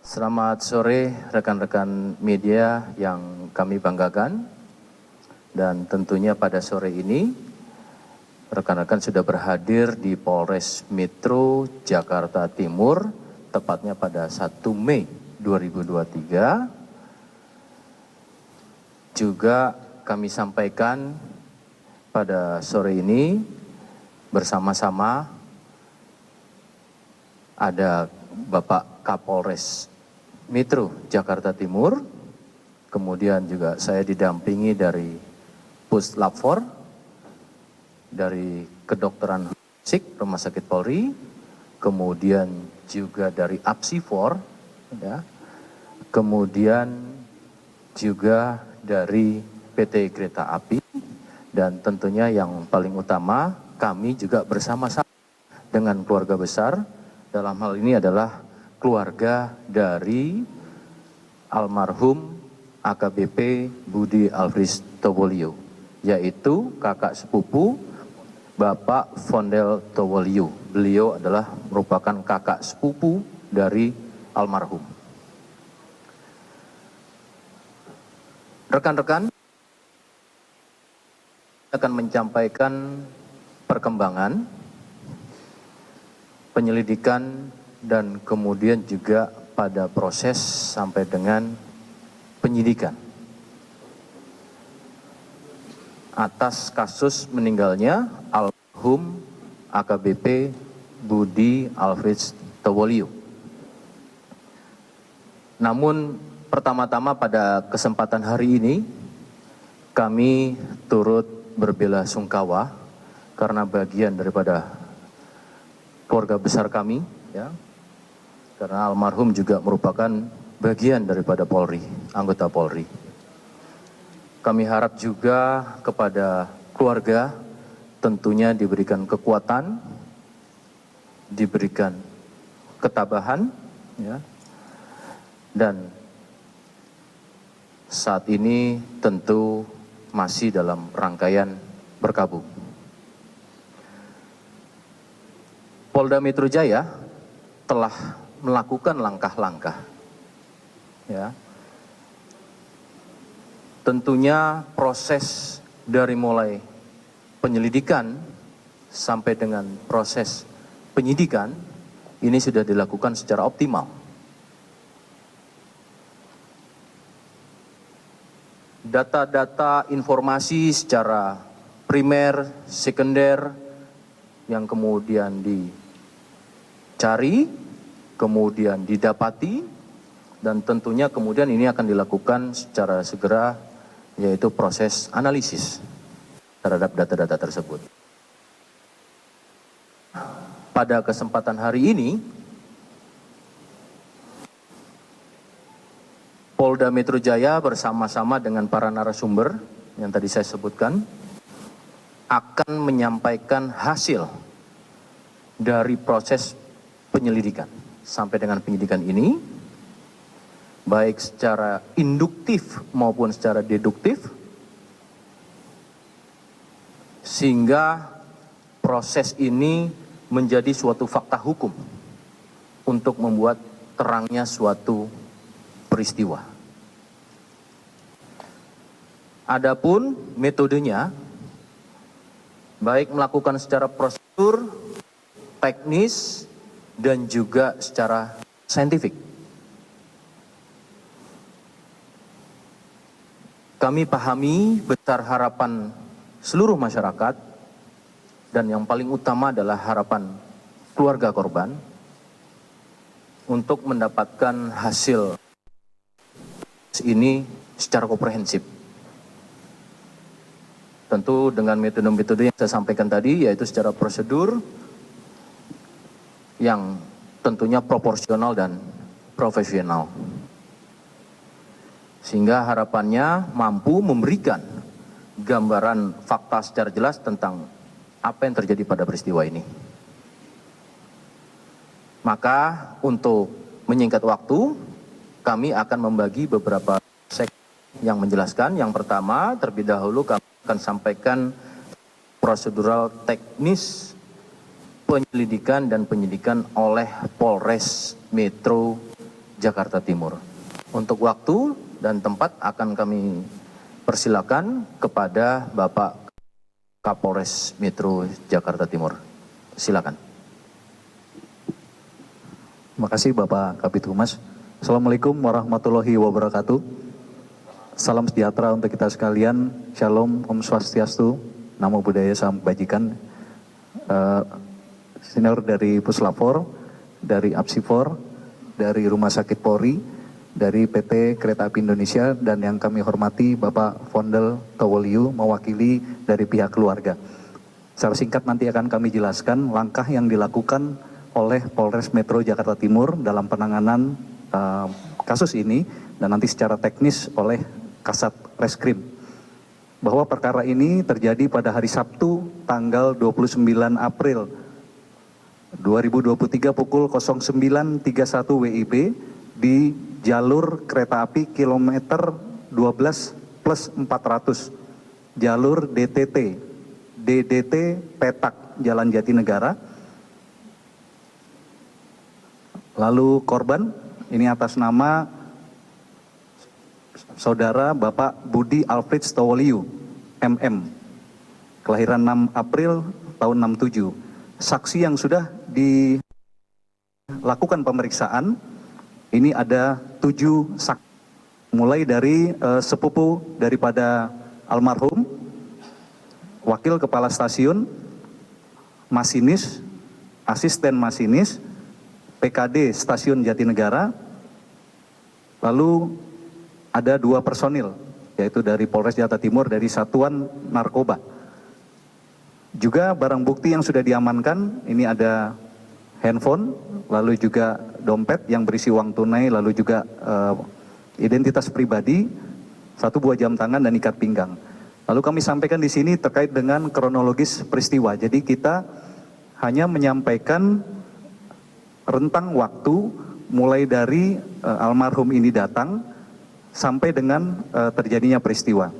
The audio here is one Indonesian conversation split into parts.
Selamat sore rekan-rekan media yang kami banggakan, dan tentunya pada sore ini rekan-rekan sudah berhadir di Polres Metro Jakarta Timur, tepatnya pada 1 Mei 2023. Juga kami sampaikan pada sore ini bersama-sama ada Bapak Kapolres Metro Jakarta Timur, kemudian juga saya didampingi dari Puslap 4, dari Kedokteran Forensik Rumah Sakit Polri, kemudian juga dari APSI 4, ya, kemudian juga dari PT Kereta Api, dan tentunya yang paling utama kami juga bersama-sama dengan keluarga besar, dalam hal ini adalah keluarga dari almarhum AKBP Budi Alfriz Towoliyo, yaitu kakak sepupu Bapak Fondel Towoliyo. Beliau adalah merupakan kakak sepupu dari almarhum. Rekan-rekan akan menyampaikan perkembangan penyelidikan dan kemudian juga pada proses sampai dengan penyidikan atas kasus meninggalnya almarhum AKBP Budi Alfriz Towoliyo. Namun pertama-tama pada kesempatan hari ini kami turut berbelasungkawa karena bagian daripada keluarga besar kami, ya, karena almarhum juga merupakan bagian daripada Polri, anggota Polri. Kami harap juga kepada keluarga tentunya diberikan kekuatan, diberikan ketabahan, ya, dan saat ini tentu masih dalam rangkaian berkabung. Polda Metro Jaya telah melakukan langkah-langkah, ya. Tentunya proses dari mulai penyelidikan sampai dengan proses penyidikan ini sudah dilakukan secara optimal. Data-data informasi secara primer, sekunder yang kemudian dicari, kemudian didapati, dan tentunya kemudian ini akan dilakukan secara segera, yaitu proses analisis terhadap data-data tersebut. Pada kesempatan hari ini, Polda Metro Jaya bersama-sama dengan para narasumber yang tadi saya sebutkan akan menyampaikan hasil dari proses penyelidikan sampai dengan penyidikan ini, baik secara induktif maupun secara deduktif, sehingga proses ini menjadi suatu fakta hukum untuk membuat terangnya suatu peristiwa. Adapun metodenya, baik melakukan secara prosedur, teknis, dan juga secara saintifik. Kami pahami besar harapan seluruh masyarakat, dan yang paling utama adalah harapan keluarga korban untuk mendapatkan hasil ini secara komprehensif. Tentu dengan metode-metode yang saya sampaikan tadi, yaitu secara prosedur yang tentunya proporsional dan profesional. Sehingga harapannya mampu memberikan gambaran fakta secara jelas tentang apa yang terjadi pada peristiwa ini. Maka untuk menyingkat waktu, kami akan membagi beberapa segmen yang menjelaskan. Yang pertama, terlebih dahulu kami akan sampaikan prosedural teknis penyelidikan dan penyidikan oleh Polres Metro Jakarta Timur. Untuk waktu dan tempat akan kami persilakan kepada Bapak Kapolres Metro Jakarta Timur. Silakan. Terima kasih Bapak Kabid Humas. Assalamualaikum warahmatullahi wabarakatuh. Salam sejahtera untuk kita sekalian. Shalom, Om Swastiastu, Namo Buddhaya, Salam Kebajikan. Senior dari Puslapor, dari Apsifor, dari Rumah Sakit Polri, dari PT Kereta Api Indonesia, dan yang kami hormati Bapak Fondel Towoliu mewakili dari pihak keluarga. Secara singkat nanti akan kami jelaskan langkah yang dilakukan oleh Polres Metro Jakarta Timur dalam penanganan kasus ini, dan nanti secara teknis oleh Kasat Reskrim. Bahwa perkara ini terjadi pada hari Sabtu tanggal 29 April 2023 pukul 09.31 WIB di jalur kereta api kilometer 12+400, jalur DDT Petak, Jalan Jatinegara. Lalu korban ini atas nama Saudara Bapak Budi Alfred Towoliu, MM, kelahiran 6 April tahun 67. Saksi yang sudah dilakukan pemeriksaan, ini ada 7 saksi. Mulai dari sepupu daripada almarhum, wakil kepala stasiun, masinis, asisten masinis, PKD Stasiun Jatinegara, lalu ada 2 personil, yaitu dari Polres Jakarta Timur dari Satuan Narkoba. Juga barang bukti yang sudah diamankan, ini ada handphone, lalu juga dompet yang berisi uang tunai, lalu juga identitas pribadi, 1 buah jam tangan dan ikat pinggang. Lalu kami sampaikan di sini terkait dengan kronologis peristiwa. Jadi kita hanya menyampaikan rentang waktu mulai dari almarhum ini datang sampai dengan terjadinya peristiwa.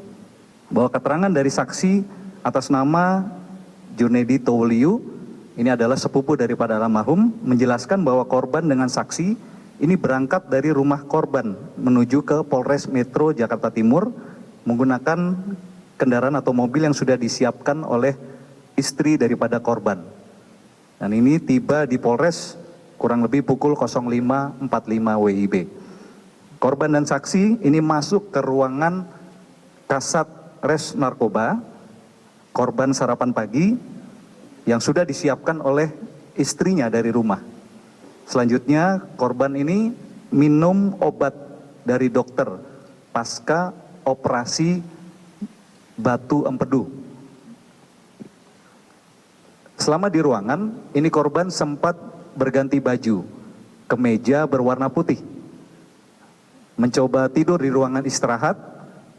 Bahwa keterangan dari saksi atas nama Junedi Towoliu, ini adalah sepupu daripada almarhum, menjelaskan bahwa korban dengan saksi ini berangkat dari rumah korban menuju ke Polres Metro Jakarta Timur menggunakan kendaraan atau mobil yang sudah disiapkan oleh istri daripada korban. Dan ini tiba di Polres kurang lebih pukul 05.45 WIB. Korban dan saksi ini masuk ke ruangan Kasat Res Narkoba, korban sarapan pagi yang sudah disiapkan oleh istrinya dari rumah. Selanjutnya korban ini minum obat dari dokter pasca operasi batu empedu. Selama di ruangan, ini korban sempat berganti baju, kemeja berwarna putih. Mencoba tidur di ruangan istirahat,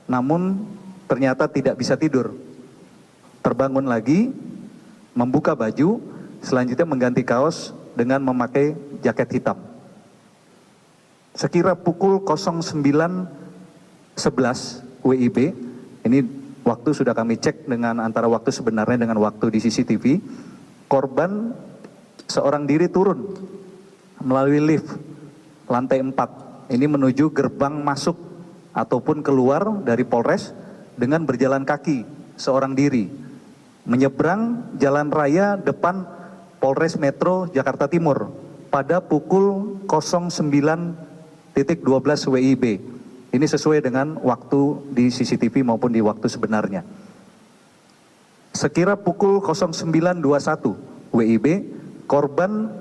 namun ternyata tidak bisa tidur. Terbangun lagi, membuka baju, selanjutnya mengganti kaos dengan memakai jaket hitam. Sekira pukul 09.11 WIB, ini waktu sudah kami cek dengan antara waktu sebenarnya dengan waktu di CCTV, korban seorang diri turun melalui lift lantai 4, ini menuju gerbang masuk ataupun keluar dari Polres dengan berjalan kaki seorang diri, menyeberang jalan raya depan Polres Metro Jakarta Timur pada pukul 09.12 WIB. Ini sesuai dengan waktu di CCTV maupun di waktu sebenarnya. Sekira pukul 09.21 WIB, korban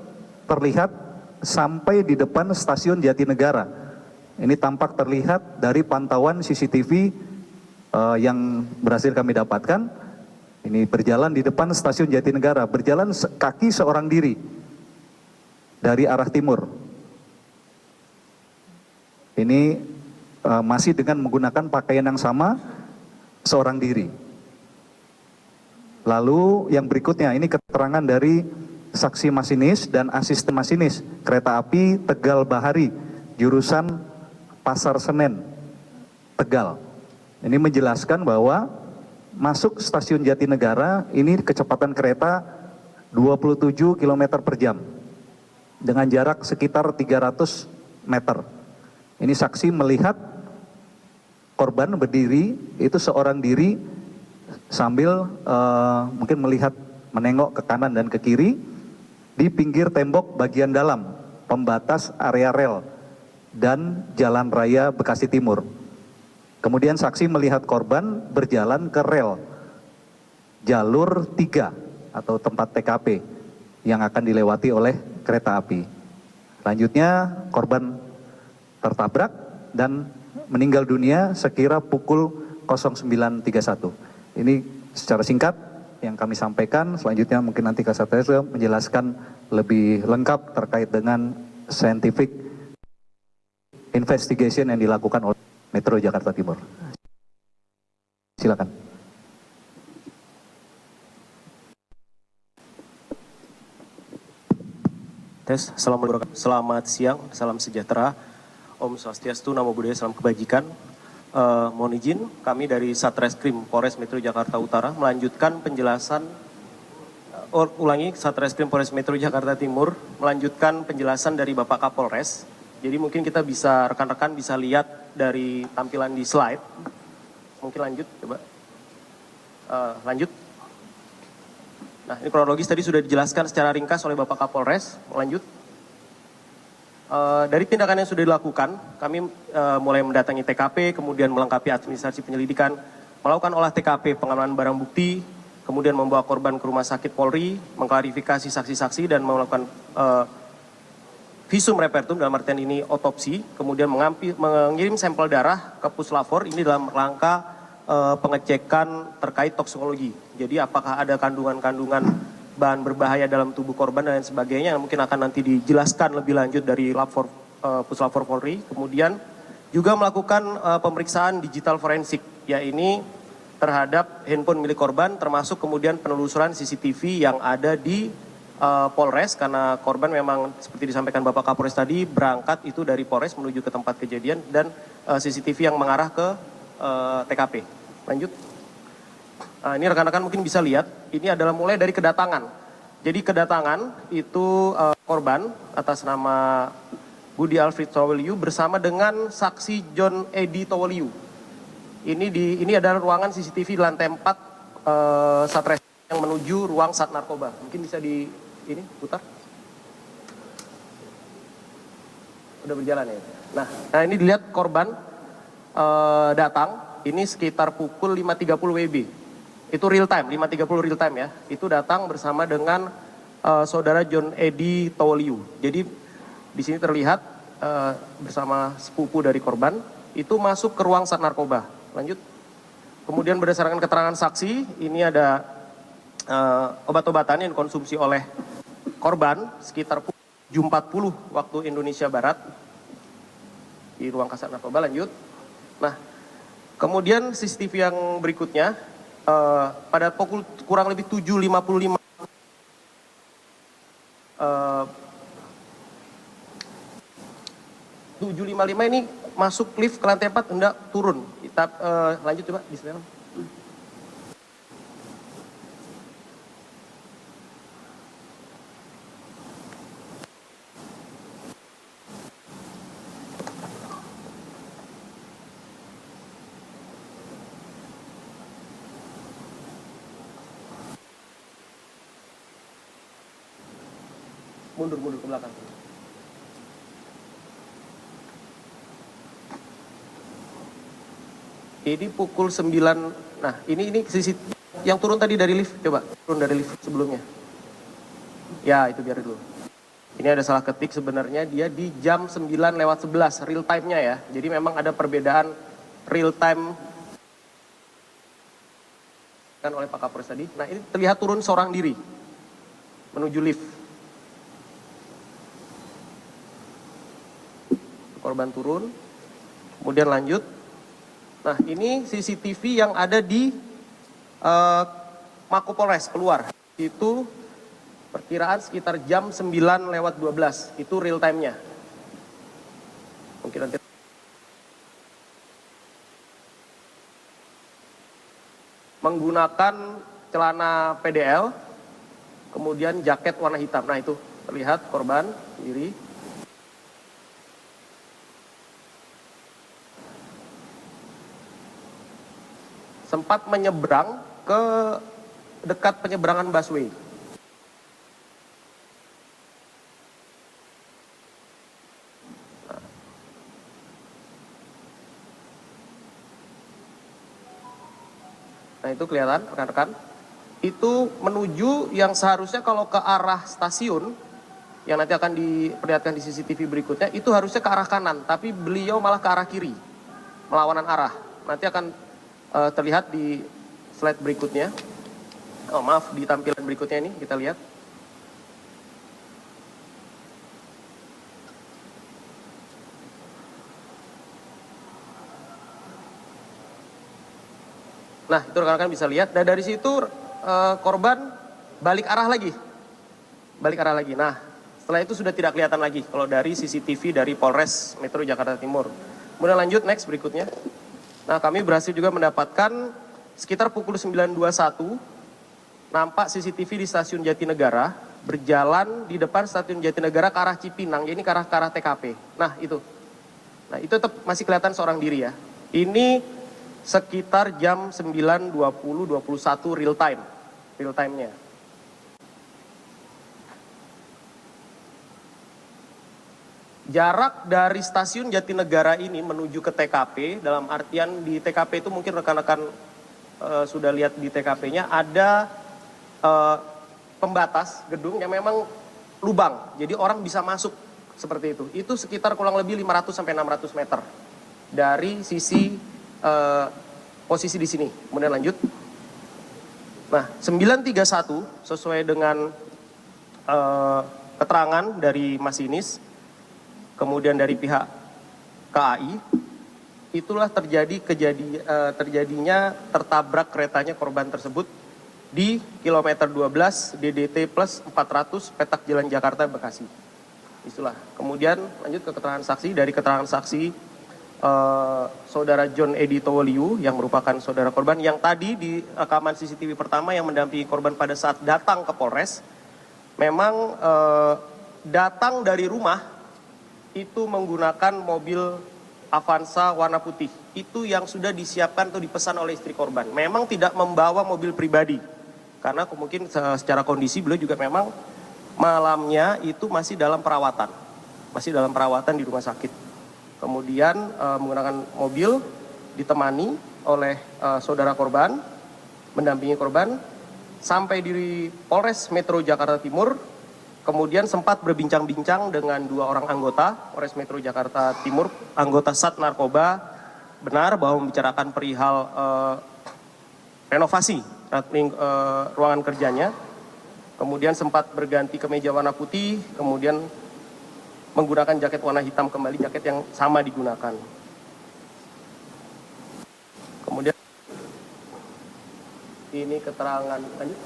terlihat sampai di depan Stasiun Jatinegara. Ini tampak terlihat dari pantauan CCTV yang berhasil kami dapatkan. Ini berjalan di depan Stasiun Jatinegara, berjalan kaki seorang diri dari arah timur. Ini masih dengan menggunakan pakaian yang sama, seorang diri. Lalu yang berikutnya, ini keterangan dari saksi masinis dan asisten masinis kereta api Tegal Bahari, jurusan Pasar Senen, Tegal. Ini menjelaskan bahwa masuk stasiun Jatinegara ini kecepatan kereta 27 km per jam dengan jarak sekitar 300 meter. Ini saksi melihat korban berdiri, itu seorang diri sambil mungkin menengok ke kanan dan ke kiri di pinggir tembok bagian dalam pembatas area rel dan Jalan Raya Bekasi Timur. Kemudian saksi melihat korban berjalan ke rel jalur 3 atau tempat TKP yang akan dilewati oleh kereta api. Selanjutnya korban tertabrak dan meninggal dunia sekira pukul 09.31. Ini secara singkat yang kami sampaikan. Selanjutnya mungkin nanti Kasat Reskrim menjelaskan lebih lengkap terkait dengan scientific investigation yang dilakukan oleh Metro Jakarta Timur. Silakan. Tes, Assalamualaikum. Selamat siang, salam sejahtera. Om Swastiastu, Namo Buddhaya, salam kebajikan. Mohon izin, kami dari Satreskrim Polres Metro Jakarta Utara melanjutkan penjelasan, Satreskrim Polres Metro Jakarta Timur melanjutkan penjelasan dari Bapak Kapolres. Jadi mungkin kita bisa, rekan-rekan bisa lihat dari tampilan di slide. Mungkin lanjut, coba. Lanjut. Nah, ini kronologis tadi sudah dijelaskan secara ringkas oleh Bapak Kapolres. Lanjut. Dari tindakan yang sudah dilakukan, kami mulai mendatangi TKP, kemudian melengkapi administrasi penyelidikan, melakukan olah TKP, pengamanan barang bukti, kemudian membawa korban ke rumah sakit Polri, mengklarifikasi saksi-saksi dan melakukan visum repertum, dalam artian ini otopsi, kemudian mengirim sampel darah ke Puslapor, ini dalam rangka pengecekan terkait toksikologi. Jadi apakah ada kandungan-kandungan bahan berbahaya dalam tubuh korban dan lain sebagainya yang mungkin akan nanti dijelaskan lebih lanjut dari Puslapor Polri. Kemudian juga melakukan pemeriksaan digital forensik, yaitu terhadap handphone milik korban, termasuk kemudian penelusuran CCTV yang ada di Polres, karena korban memang seperti disampaikan Bapak Kapolres tadi berangkat itu dari Polres menuju ke tempat kejadian dan CCTV yang mengarah ke TKP. Lanjut. Ini rekan-rekan mungkin bisa lihat, ini adalah mulai dari kedatangan. Jadi kedatangan itu korban atas nama Budi Alfred Towoliu bersama dengan saksi John Edi Towoliu. Ini adalah ruangan CCTV di lantai 4 Satreskrim yang menuju ruang Sat Narkoba. Mungkin bisa putar. Udah berjalan ya. Nah ini dilihat korban datang, ini sekitar pukul 5.30 WIB. Itu real time, 5.30 real time ya. Itu datang bersama dengan saudara John Edi Towoliu. Jadi di sini terlihat bersama sepupu dari korban, itu masuk ke ruang Sat Narkoba. Lanjut. Kemudian berdasarkan keterangan saksi, ini ada obat-obatan yang dikonsumsi oleh korban sekitar pukul 7.40 waktu Indonesia Barat di ruang Sat Narkoba. Lanjut. Nah, kemudian CCTV yang berikutnya pada pukul kurang lebih 7.55 7.55 ini masuk lift ke lantai 4, hendak turun. Kita lanjut coba di sana. Mundur ke belakang. Ini pukul 9. Nah, ini sisi yang turun tadi dari lift, coba turun dari lift sebelumnya. Ya, itu biar dulu. Ini ada salah ketik, sebenarnya dia di jam 9:11 real time-nya ya. Jadi memang ada perbedaan real time kan oleh Pak Kapolres tadi. Nah, ini terlihat turun seorang diri menuju lift. Korban turun, kemudian lanjut. Nah, ini CCTV yang ada di Mako Polres keluar. Itu perkiraan sekitar jam 9:12, itu real time-nya. Mungkin nanti menggunakan celana PDL, kemudian jaket warna hitam. Nah, itu terlihat korban diri. sempat menyeberang ke dekat penyeberangan busway. Nah itu kelihatan rekan-rekan, itu menuju yang seharusnya kalau ke arah stasiun, yang nanti akan diperlihatkan di CCTV berikutnya, itu harusnya ke arah kanan, tapi beliau malah ke arah kiri, melawanan arah. Nanti akan terlihat di slide berikutnya, oh maaf, di tampilan berikutnya ini kita lihat. Nah, itu rekan-rekan bisa lihat. Dan dari situ korban balik arah lagi. Nah, setelah itu sudah tidak kelihatan lagi kalau dari CCTV dari Polres Metro Jakarta Timur. Kemudian lanjut next berikutnya. Nah, kami berhasil juga mendapatkan sekitar pukul 9.21 nampak CCTV di stasiun Jatinegara berjalan di depan stasiun Jatinegara ke arah Cipinang. Ini ke arah TKP. Nah, itu. Nah, itu tetap masih kelihatan seorang diri ya. Ini sekitar jam 9.20-21 real time-nya. Jarak dari stasiun Jatinegara ini menuju ke TKP, dalam artian di TKP itu mungkin rekan-rekan sudah lihat di TKP-nya ada pembatas gedung yang memang lubang, jadi orang bisa masuk seperti itu. Itu sekitar kurang lebih 500-600 meter dari sisi posisi di sini. Kemudian lanjut. Nah, 9.31 sesuai dengan keterangan dari masinis, kemudian dari pihak KAI, itulah terjadinya tertabrak keretanya korban tersebut di kilometer 12 DDT plus 400 petak Jalan Jakarta Bekasi. Itulah. Kemudian lanjut ke keterangan saksi. Dari keterangan saksi saudara John Edi Towoliu yang merupakan saudara korban yang tadi di rekaman CCTV pertama yang mendampingi korban pada saat datang ke Polres, memang datang dari rumah itu menggunakan mobil Avanza warna putih. Itu yang sudah disiapkan atau dipesan oleh istri korban. Memang tidak membawa mobil pribadi. Karena mungkin secara kondisi beliau juga memang malamnya itu masih dalam perawatan. Masih dalam perawatan di rumah sakit. Kemudian menggunakan mobil ditemani oleh saudara korban, mendampingi korban, sampai di Polres Metro Jakarta Timur, kemudian sempat berbincang-bincang dengan dua orang anggota Polres Metro Jakarta Timur, anggota Sat Narkoba, benar bahwa membicarakan perihal renovasi ruangan kerjanya, kemudian sempat berganti kemeja warna putih, kemudian menggunakan jaket warna hitam kembali, jaket yang sama digunakan. Kemudian ini keterangan lanjut.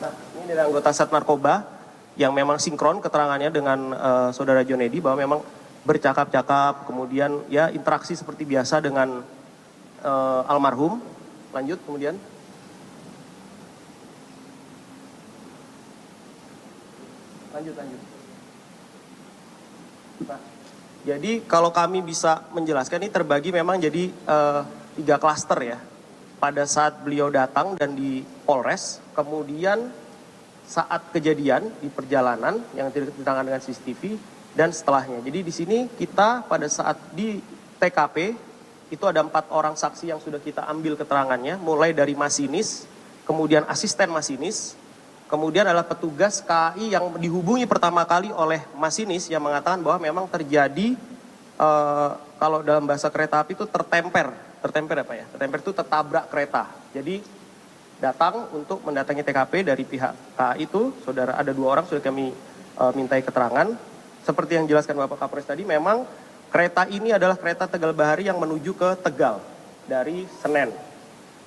Nah, ini dari anggota Sat Narkoba yang memang sinkron keterangannya dengan saudara John Edi bahwa memang bercakap-cakap, kemudian ya interaksi seperti biasa dengan almarhum. Lanjut kemudian. Lanjut. Nah, jadi kalau kami bisa menjelaskan ini terbagi memang jadi 3 klaster ya. Pada saat beliau datang dan di Polres, kemudian saat kejadian di perjalanan yang ditangani dengan CCTV dan setelahnya. Jadi di sini kita pada saat di TKP itu ada 4 orang saksi yang sudah kita ambil keterangannya, mulai dari masinis, kemudian asisten masinis, kemudian adalah petugas KAI yang dihubungi pertama kali oleh masinis yang mengatakan bahwa memang terjadi kalau dalam bahasa kereta api itu tertemper apa ya? Tertemper itu tertabrak kereta. Jadi datang untuk mendatangi TKP dari pihak KAI itu, saudara ada 2 orang sudah kami mintai keterangan. Seperti yang dijelaskan Bapak Kapolres tadi, memang kereta ini adalah kereta Tegal Bahari yang menuju ke Tegal dari Senen.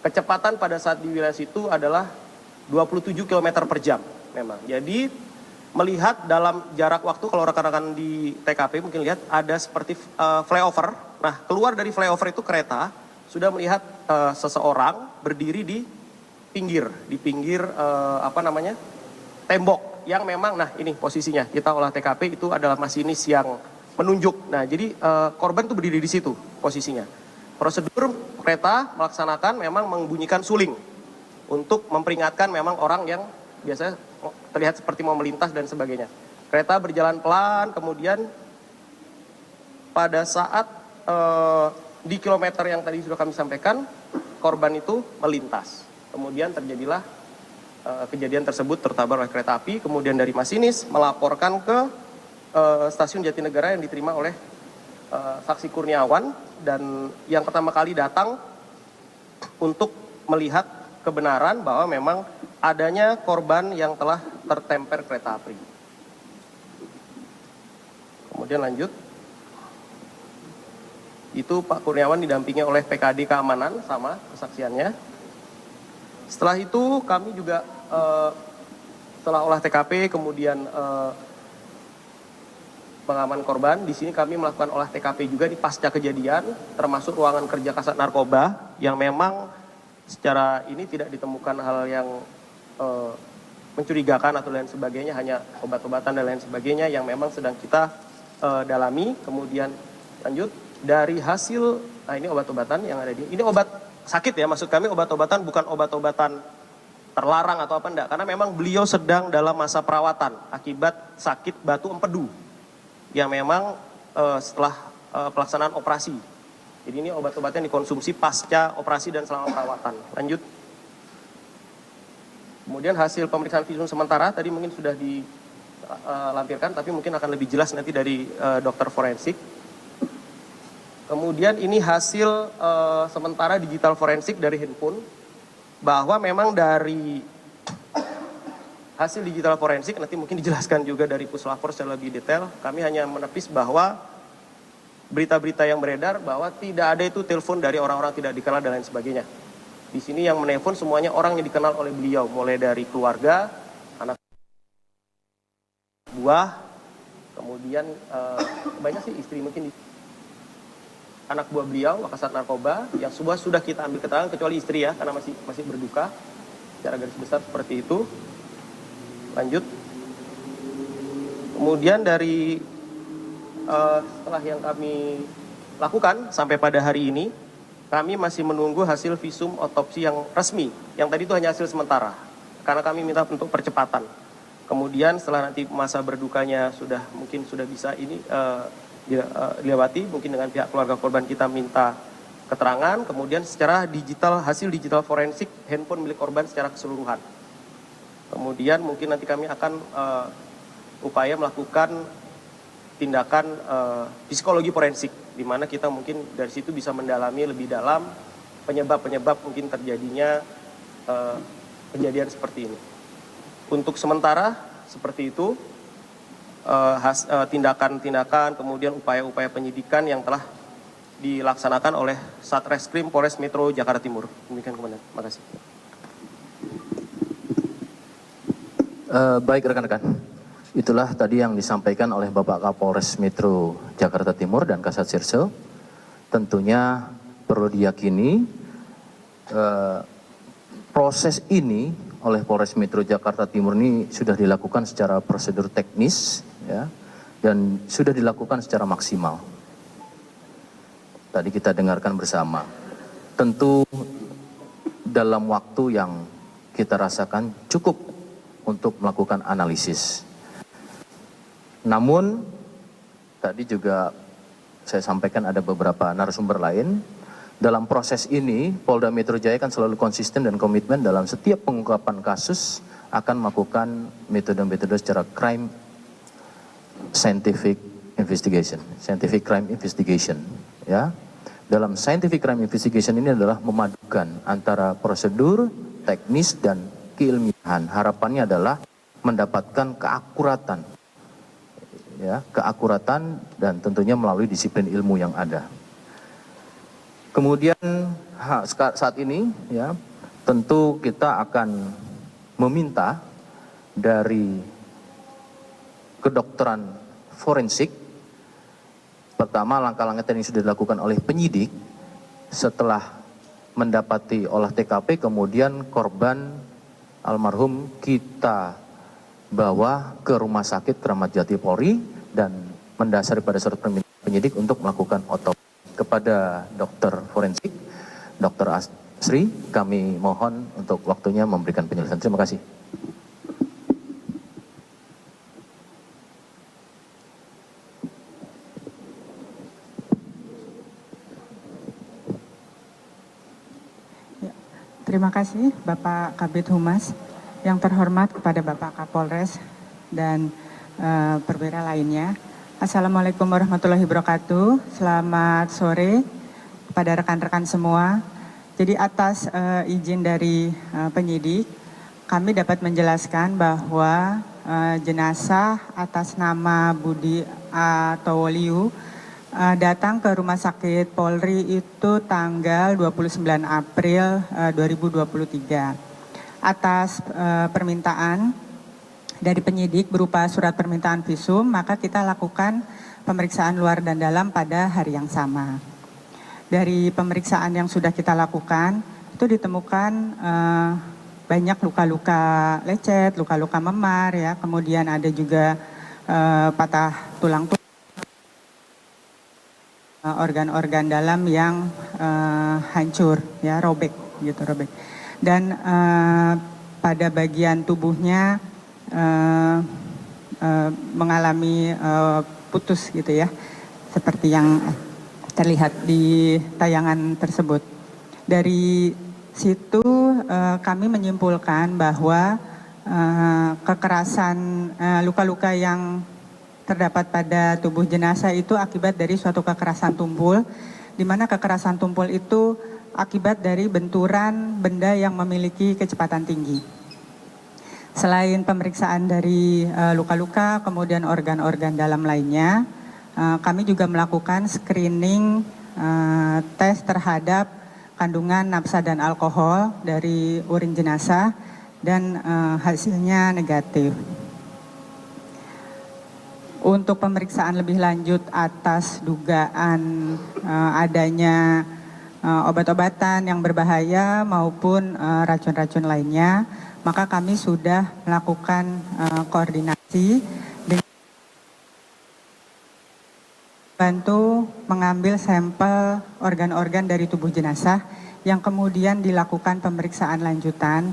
Kecepatan pada saat di wilayah situ adalah 27 km per jam memang. Jadi melihat dalam jarak waktu, kalau rekan-rekan di TKP mungkin lihat ada seperti flyover. Nah, keluar dari flyover itu kereta sudah melihat seseorang berdiri di pinggir tembok yang memang, nah ini posisinya kita olah TKP itu adalah masinis yang menunjuk. Nah, jadi korban itu berdiri di situ posisinya. Prosedur kereta melaksanakan memang membunyikan suling untuk memperingatkan memang orang yang biasanya terlihat seperti mau melintas dan sebagainya. Kereta berjalan pelan, kemudian pada saat di kilometer yang tadi sudah kami sampaikan, korban itu melintas. Kemudian terjadilah kejadian tersebut tertabrak oleh kereta api, kemudian dari masinis melaporkan ke stasiun Jatinegara yang diterima oleh saksi Kurniawan, dan yang pertama kali datang untuk melihat kebenaran bahwa memang adanya korban yang telah tertemper kereta api. Kemudian lanjut, itu Pak Kurniawan didampingi oleh PKD keamanan sama kesaksiannya. Setelah itu kami juga setelah olah TKP kemudian pengaman korban, di sini kami melakukan olah TKP juga di pasca kejadian, termasuk ruangan kerja Kasat Narkoba yang memang secara ini tidak ditemukan hal yang mencurigakan atau lain sebagainya, hanya obat-obatan dan lain sebagainya yang memang sedang kita dalami. Kemudian lanjut, dari hasil, nah ini obat-obatan yang ada ini obat sakit ya, maksud kami obat-obatan bukan obat-obatan terlarang atau apa enggak, karena memang beliau sedang dalam masa perawatan akibat sakit batu empedu yang memang setelah pelaksanaan operasi. Jadi ini obat-obatan dikonsumsi pasca operasi dan selama perawatan. Lanjut. Kemudian hasil pemeriksaan visum sementara tadi mungkin sudah dilampirkan, tapi mungkin akan lebih jelas nanti dari dokter forensik. Kemudian ini hasil sementara digital forensik dari handphone, bahwa memang dari hasil digital forensik, nanti mungkin dijelaskan juga dari Puslapor secara lebih detail, kami hanya menepis bahwa berita-berita yang beredar bahwa tidak ada itu telepon dari orang-orang tidak dikenal dan lain sebagainya. Di sini yang menelpon semuanya orang yang dikenal oleh beliau, mulai dari keluarga, anak buah, kemudian banyak sih istri mungkin, anak buah beliau, Wakasat Narkoba, yang sudah kita ambil keterangan kecuali istri ya, karena masih berduka. Secara garis besar seperti itu. Lanjut. Kemudian dari setelah yang kami lakukan sampai pada hari ini, kami masih menunggu hasil visum otopsi yang resmi. Yang tadi itu hanya hasil sementara, karena kami minta untuk percepatan. Kemudian setelah nanti masa berdukanya mungkin sudah bisa ini dilewati, mungkin dengan pihak keluarga korban kita minta keterangan, kemudian secara digital, hasil digital forensik handphone milik korban secara keseluruhan. Kemudian mungkin nanti kami akan upaya melakukan tindakan psikologi forensik, di mana kita mungkin dari situ bisa mendalami lebih dalam penyebab-penyebab mungkin terjadinya kejadian seperti ini. Untuk sementara seperti itu tindakan-tindakan, kemudian upaya-upaya penyidikan yang telah dilaksanakan oleh Satreskrim Polres Metro Jakarta Timur. Demikian Komandan. Terima kasih. Baik rekan-rekan, itulah tadi yang disampaikan oleh Bapak Kapolres Metro Jakarta Timur dan Kasat Sirse. Tentunya perlu diyakini proses ini oleh Polres Metro Jakarta Timur ini sudah dilakukan secara prosedur teknis ya, dan sudah dilakukan secara maksimal. Tadi kita dengarkan bersama. Tentu dalam waktu yang kita rasakan cukup untuk melakukan analisis. Namun tadi juga saya sampaikan ada beberapa narasumber lain. Dalam proses ini Polda Metro Jaya kan selalu konsisten dan komitmen dalam setiap pengungkapan kasus akan melakukan metode-metode secara crime scientific investigation, scientific crime investigation ya. Dalam scientific crime investigation ini adalah memadukan antara prosedur, teknis dan keilmiahan. Harapannya adalah mendapatkan keakuratan ya, keakuratan dan tentunya melalui disiplin ilmu yang ada. Kemudian saat ini ya, tentu kita akan meminta dari kedokteran forensik, pertama langkah-langkah yang sudah dilakukan oleh penyidik setelah mendapati olah TKP, kemudian korban almarhum kita bawa ke Rumah Sakit Kramat Jati Polri, dan mendasari pada surat permintaan penyidik untuk melakukan otopsi. Kepada dokter forensik, Dr. Asri, kami mohon untuk waktunya memberikan penjelasan. Terima kasih. Terima kasih Bapak Kabid Humas, yang terhormat kepada Bapak Kapolres dan perwira lainnya. Assalamualaikum warahmatullahi wabarakatuh. Selamat sore kepada rekan-rekan semua. Jadi atas izin dari penyidik, kami dapat menjelaskan bahwa jenazah atas nama Budi Atowoliu datang ke Rumah Sakit Polri itu tanggal 29 April 2023. Atas permintaan dari penyidik berupa surat permintaan visum, maka kita lakukan pemeriksaan luar dan dalam pada hari yang sama. Dari pemeriksaan yang sudah kita lakukan, itu ditemukan banyak luka-luka lecet, luka-luka memar, ya. Kemudian ada juga patah tulang, organ-organ dalam yang hancur, ya, robek, gitu, robek. Dan pada bagian tubuhnya mengalami putus, gitu ya, seperti yang terlihat di tayangan tersebut. Dari situ kami menyimpulkan bahwa kekerasan, luka-luka yang terdapat pada tubuh jenazah itu akibat dari suatu kekerasan tumpul, di mana kekerasan tumpul itu akibat dari benturan benda yang memiliki kecepatan tinggi. Selain pemeriksaan dari luka-luka, kemudian organ-organ dalam lainnya, kami juga melakukan screening tes terhadap kandungan nafsa dan alkohol dari urin jenazah, dan hasilnya negatif. Untuk pemeriksaan lebih lanjut atas dugaan adanya obat-obatan yang berbahaya maupun racun-racun lainnya, maka kami sudah melakukan koordinasi dengan bantu mengambil sampel organ-organ dari tubuh jenazah yang kemudian dilakukan pemeriksaan lanjutan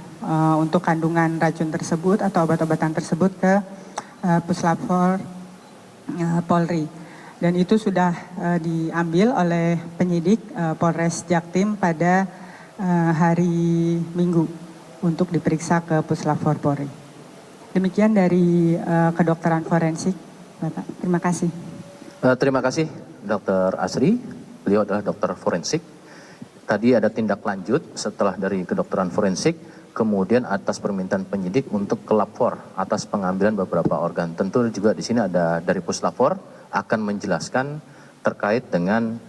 untuk kandungan racun tersebut atau obat-obatan tersebut ke Puslapfor Polri. Dan itu sudah diambil oleh penyidik Polres Jaktim pada hari Minggu untuk diperiksa ke Puslapfor Polri. Demikian dari kedokteran forensik, Bapak. Terima kasih. Terima kasih, Dr. Asri. Beliau adalah dokter forensik. Tadi ada tindak lanjut setelah dari kedokteran forensik, kemudian atas permintaan penyidik untuk ke Lapfor atas pengambilan beberapa organ. Tentu juga di sini ada dari Puslapfor akan menjelaskan terkait dengan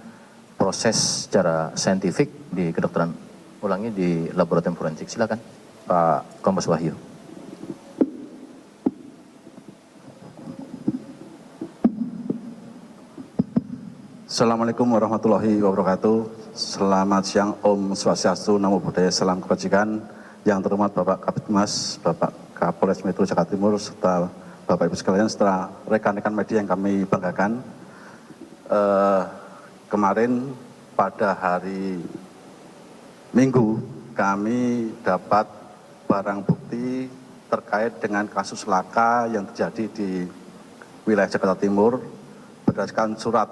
proses secara saintifik di kedokteran, ulangi, di laboratorium forensik. Silakan, Pak Kombes Wahyu. Assalamualaikum warahmatullahi wabarakatuh. Selamat siang, Om Swastiastu, Namo Buddhaya, salam kebajikan. Yang terhormat Bapak Kabid Humas, Bapak Kapolres Metro Jakarta Timur, serta Bapak Ibu sekalian, serta rekan-rekan media yang kami banggakan. Kemarin pada hari Minggu kami dapat barang bukti terkait dengan kasus laka yang terjadi di wilayah Jakarta Timur berdasarkan surat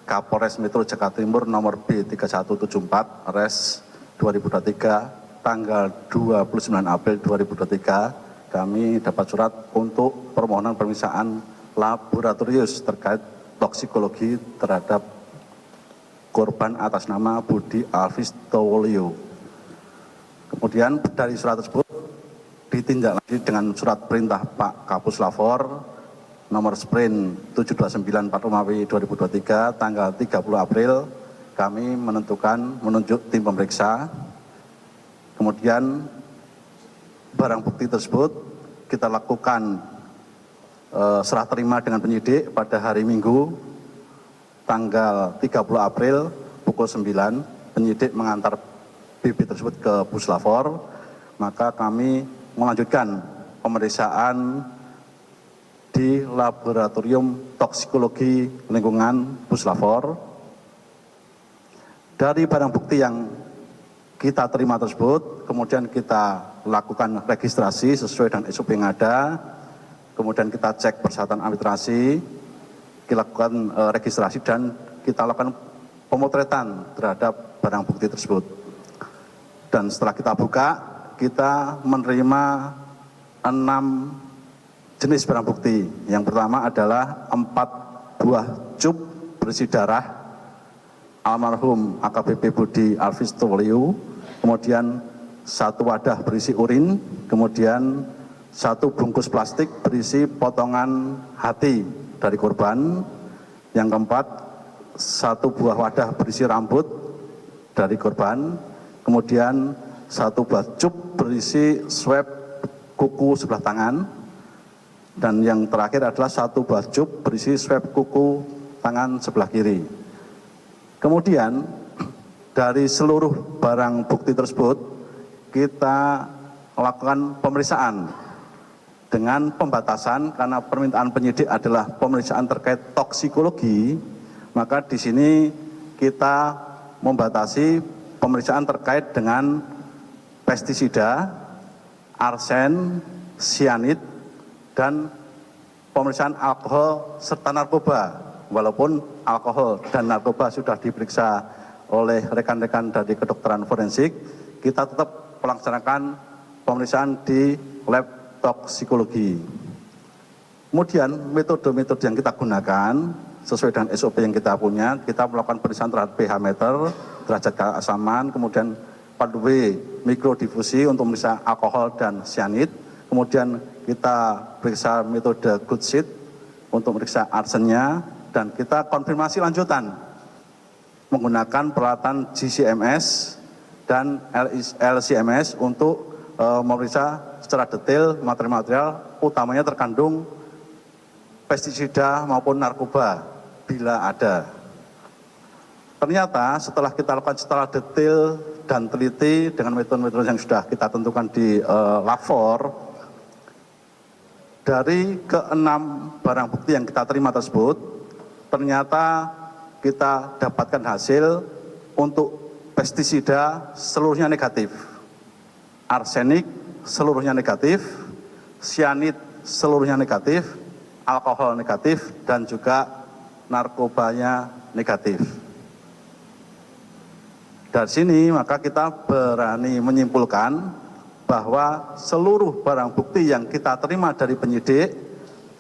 Kapolres Metro Jakarta Timur nomor B3174 Res 2023 tanggal 29 April 2023. Kami dapat surat untuk permohonan pemeriksaan laboratorius terkait toksikologi terhadap korban atas nama Budi Alvis Towoliu. Kemudian dari surat tersebut ditindaklanjuti dengan surat perintah Pak Kapus Lapfor nomor sprint 729 Pak Romawi 2023 tanggal 30 April. Kami menunjuk tim pemeriksa. Kemudian barang bukti tersebut kita lakukan serah terima dengan penyidik pada hari Minggu tanggal 30 April pukul 9. Penyidik mengantar BB tersebut ke Puslapfor, maka kami melanjutkan pemeriksaan di di Laboratorium Toksikologi Lingkungan Puslapfor. Dari barang bukti yang kita terima tersebut, kemudian kita lakukan registrasi sesuai dengan SOP yang ada, kemudian kita cek persyaratan administrasi, kita lakukan registrasi dan kita lakukan pemotretan terhadap barang bukti tersebut. Dan setelah kita buka, kita menerima 6 jenis barang bukti. Yang pertama adalah 4 buah cup berisi darah almarhum AKBP Budi Alvis Tuliu, kemudian 1 wadah berisi urin, kemudian 1 bungkus plastik berisi potongan hati dari korban. Yang keempat, 1 buah wadah berisi rambut dari korban, kemudian 1 buah cup berisi swab kuku sebelah tangan, dan yang terakhir adalah 1 buah cup berisi swab kuku tangan sebelah kiri. Kemudian dari seluruh barang bukti tersebut kita lakukan pemeriksaan dengan pembatasan karena permintaan penyidik adalah pemeriksaan terkait toksikologi, maka di sini kita membatasi pemeriksaan terkait dengan pestisida, arsen, sianid, dan pemeriksaan alkohol serta narkoba. Walaupun alkohol dan narkoba sudah diperiksa oleh rekan-rekan dari kedokteran forensik, kita tetap melaksanakan pemeriksaan di lab toksikologi. Kemudian metode-metode yang kita gunakan sesuai dengan SOP yang kita punya, kita melakukan pemeriksaan terhadap pH meter, derajat keasaman, kemudian 4W mikrodifusi untuk memeriksa alkohol dan sianid, kemudian kita periksa metode good sheet untuk memeriksa arsennya, dan kita konfirmasi lanjutan menggunakan peralatan GCMS dan LCMS untuk memeriksa secara detail material-material utamanya terkandung pestisida maupun narkoba bila ada. Ternyata setelah kita lakukan secara detail dan teliti dengan metode-metode yang sudah kita tentukan di lapor, dari ke-6 barang bukti yang kita terima tersebut, ternyata kita dapatkan hasil untuk pestisida seluruhnya negatif, arsenik seluruhnya negatif, sianid seluruhnya negatif, alkohol negatif, dan juga narkobanya negatif. Dari sini maka kita berani menyimpulkan bahwa seluruh barang bukti yang kita terima dari penyidik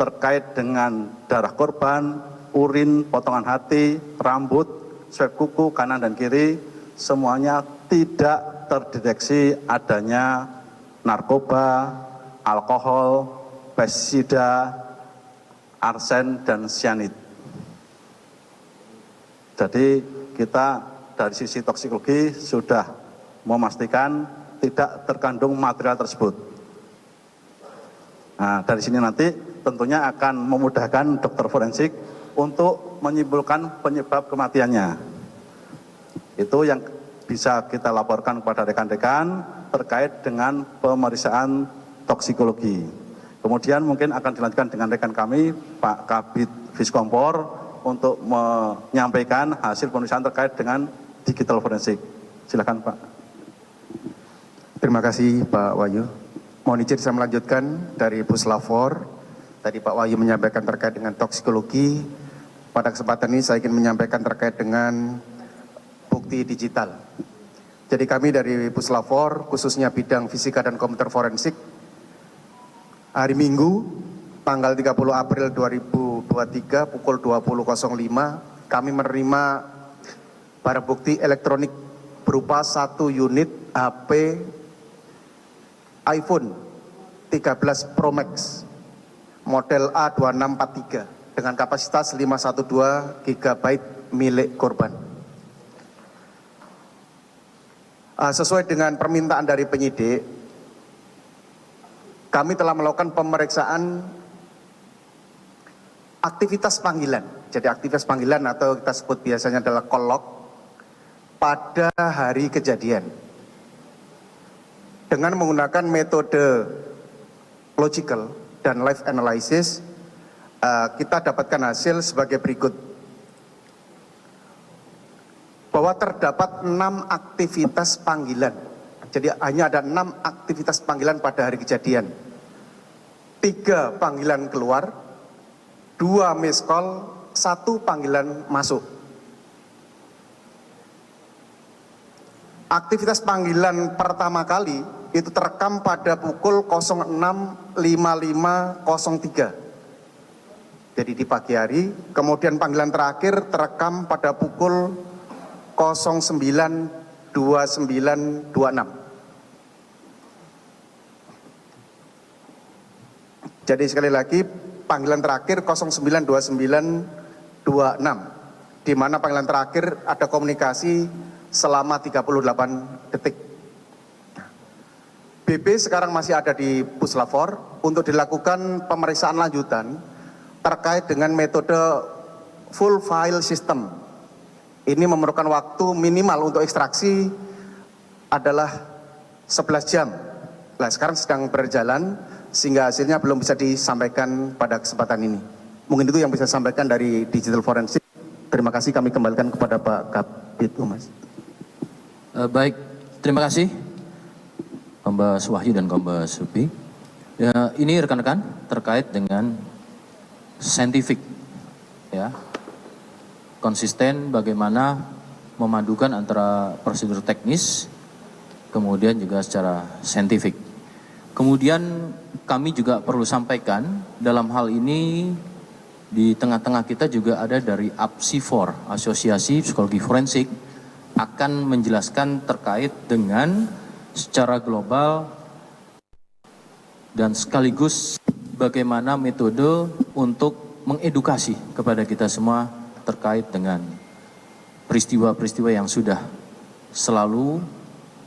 terkait dengan darah korban, urin, potongan hati, rambut, swab kuku kanan dan kiri, semuanya tidak terdeteksi adanya narkoba, alkohol, pestisida, arsen, dan sianid. Jadi kita dari sisi toksikologi sudah memastikan tidak terkandung material tersebut. Nah, dari sini nanti tentunya akan memudahkan dokter forensik untuk menyimpulkan penyebab kematiannya. Itu yang bisa kita laporkan kepada rekan-rekan terkait dengan pemeriksaan toksikologi. Kemudian mungkin akan dilanjutkan dengan rekan kami, Pak Kabid Fiskompor, untuk menyampaikan hasil pemeriksaan terkait dengan digital forensik. Silakan Pak. Terima kasih Pak Wahyu. Mohon izin saya melanjutkan dari Puslapfor. Tadi Pak Wahyu menyampaikan terkait dengan toksikologi. Pada kesempatan ini saya ingin menyampaikan terkait dengan bukti digital. Jadi kami dari Puslapfor, khususnya bidang fisika dan komputer forensik, hari Minggu, tanggal 30 April 2023, pukul 20.05, kami menerima barang bukti elektronik berupa 1 unit HP iPhone 13 Pro Max model A2643 dengan kapasitas 512 GB milik korban. Sesuai dengan permintaan dari penyidik, kami telah melakukan pemeriksaan aktivitas panggilan. Jadi aktivitas panggilan atau kita sebut biasanya adalah call log pada hari kejadian. Dengan menggunakan metode logical dan live analysis, kita dapatkan hasil sebagai berikut. Bahwa terdapat 6 aktivitas panggilan. Jadi hanya ada 6 aktivitas panggilan pada hari kejadian. 3 panggilan keluar, 2 miss call, 1 panggilan masuk. Aktivitas panggilan pertama kali itu terekam pada pukul 06.55.03. Jadi di pagi hari, kemudian panggilan terakhir terekam pada pukul 09.29.26. Jadi sekali lagi panggilan terakhir 09.29.26, di mana panggilan terakhir ada komunikasi selama 38 detik. BB sekarang masih ada di Puslapfor untuk dilakukan pemeriksaan lanjutan terkait dengan metode full file system. Ini memerlukan waktu minimal untuk ekstraksi adalah 11 jam. Nah, sekarang sedang berjalan sehingga hasilnya belum bisa disampaikan pada kesempatan ini. Mungkin itu yang bisa disampaikan dari Digital Forensik. Terima kasih, kami kembalikan kepada Pak Kabid Humas. Baik, terima kasih Kombes Wahyu dan Kombes Supi. Ya, ini rekan-rekan terkait dengan saintifik, ya, konsisten bagaimana memadukan antara prosedur teknis, kemudian juga secara saintifik. Kemudian kami juga perlu sampaikan dalam hal ini di tengah-tengah kita juga ada dari APSIFOR, Asosiasi Psikologi Forensik, akan menjelaskan terkait dengan secara global dan sekaligus bagaimana metode untuk mengedukasi kepada kita semua terkait dengan peristiwa-peristiwa yang sudah selalu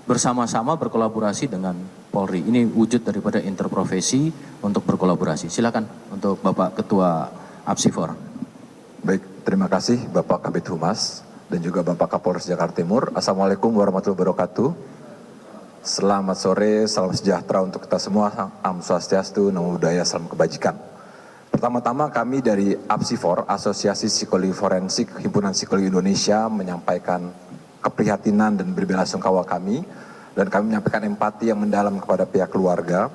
bersama-sama berkolaborasi dengan Polri. Ini wujud daripada interprofesi untuk berkolaborasi. Silakan untuk Bapak Ketua APSIFOR. Baik, terima kasih Bapak Kabid Humas dan juga Bapak Kapolres Jakarta Timur. Assalamualaikum warahmatullahi wabarakatuh. Selamat sore, salam sejahtera untuk kita semua. Am Swastiastu, Namo Buddhaya, salam kebajikan. Pertama-tama kami dari APSIFOR, Asosiasi Psikologi Forensik Himpunan Psikologi Indonesia, menyampaikan keprihatinan dan berbelasungkawa kami, dan kami menyampaikan empati yang mendalam kepada pihak keluarga.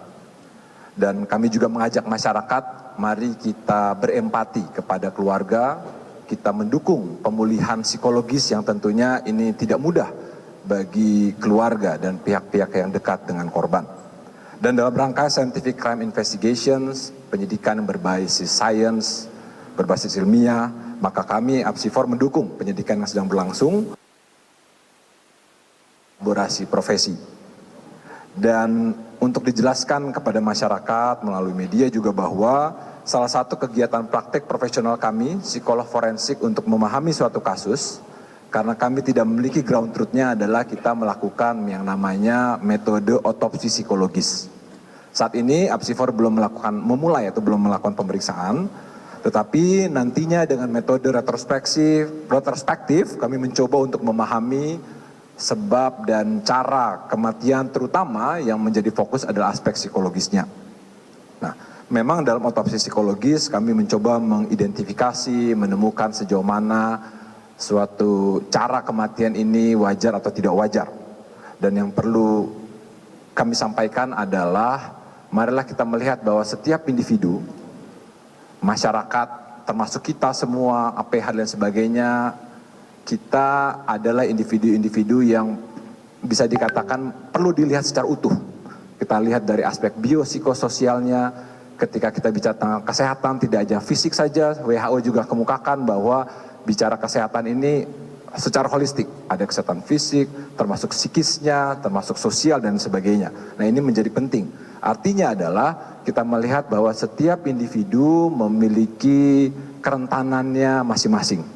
Dan kami juga mengajak masyarakat, mari kita berempati kepada keluarga, kita mendukung pemulihan psikologis yang tentunya ini tidak mudah bagi keluarga dan pihak-pihak yang dekat dengan korban. Dan dalam rangka scientific crime investigations, penyidikan yang berbasis science, berbasis ilmiah, maka kami APSIFOR mendukung penyidikan yang sedang berlangsung, kolaborasi profesi. Dan untuk dijelaskan kepada masyarakat melalui media juga bahwa salah satu kegiatan praktek profesional kami, psikolog forensik, untuk memahami suatu kasus, karena kami tidak memiliki ground truth-nya, adalah kita melakukan yang namanya metode otopsi psikologis. Saat ini APSIFOR belum memulai atau belum melakukan pemeriksaan, tetapi nantinya dengan metode retrospektif kami mencoba untuk memahami sebab dan cara kematian, terutama yang menjadi fokus adalah aspek psikologisnya. Nah, memang dalam otopsi psikologis kami mencoba mengidentifikasi, menemukan sejauh mana suatu cara kematian ini wajar atau tidak wajar. Dan yang perlu kami sampaikan adalah, marilah kita melihat bahwa setiap individu, masyarakat, termasuk kita semua, APH dan sebagainya, kita adalah individu-individu yang bisa dikatakan perlu dilihat secara utuh. Kita lihat dari aspek biopsikososialnya. Ketika kita bicara tentang kesehatan, tidak hanya fisik saja, WHO juga kemukakan bahwa bicara kesehatan ini secara holistik. Ada kesehatan fisik, termasuk psikisnya, termasuk sosial dan sebagainya. Nah, ini menjadi penting. Artinya adalah kita melihat bahwa setiap individu memiliki kerentanannya masing-masing.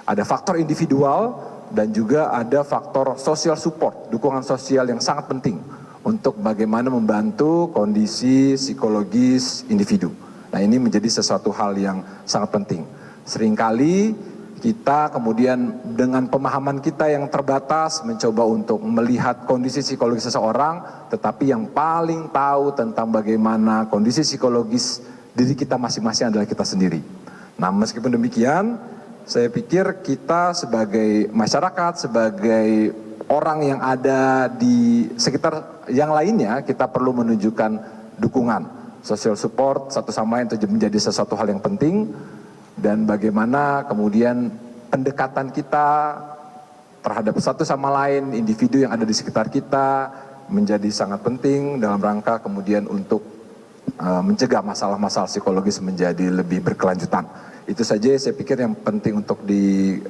Ada faktor individual dan juga ada faktor social support, dukungan sosial yang sangat penting untuk bagaimana membantu kondisi psikologis individu. Nah, ini menjadi sesuatu hal yang sangat penting. Seringkali kita kemudian dengan pemahaman kita yang terbatas mencoba untuk melihat kondisi psikologis seseorang, tetapi yang paling tahu tentang bagaimana kondisi psikologis diri kita masing-masing adalah kita sendiri. Nah, meskipun demikian, saya pikir kita sebagai masyarakat, sebagai orang yang ada di sekitar yang lainnya, kita perlu menunjukkan dukungan, social support satu sama lain itu menjadi sesuatu hal yang penting, dan bagaimana kemudian pendekatan kita terhadap satu sama lain, individu yang ada di sekitar kita menjadi sangat penting dalam rangka kemudian untuk mencegah masalah-masalah psikologis menjadi lebih berkelanjutan. Itu saja saya pikir yang penting untuk